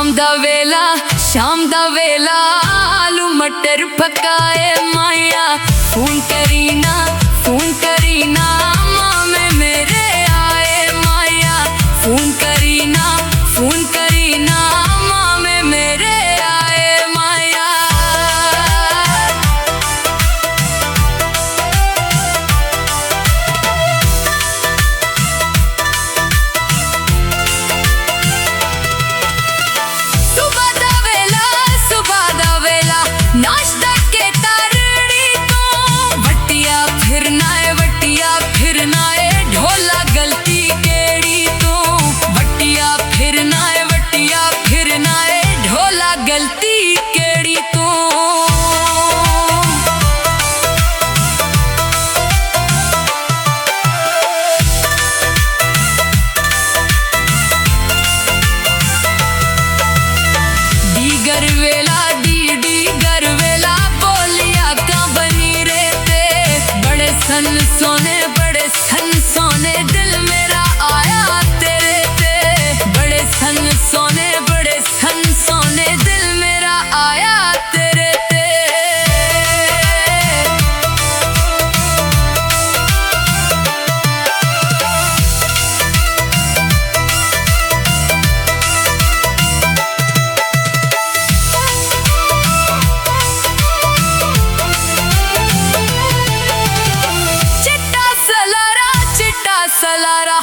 शाम दा वेला आलू मटर पकाए माया फोन करी ना मामे मेरे आए माया फोन करी ना मामे मेरे आए माया। नाश्ता के तारड़ी तो वटिया फिरना है ढोला गलती केड़ी तो वटिया फिरना है ढोला गलती केड़ी तो। सन सोने दिल मेरा आया तेरे ते बड़े सन सोने दिल मेरा आया तेरे ते। चिट्टा सलारा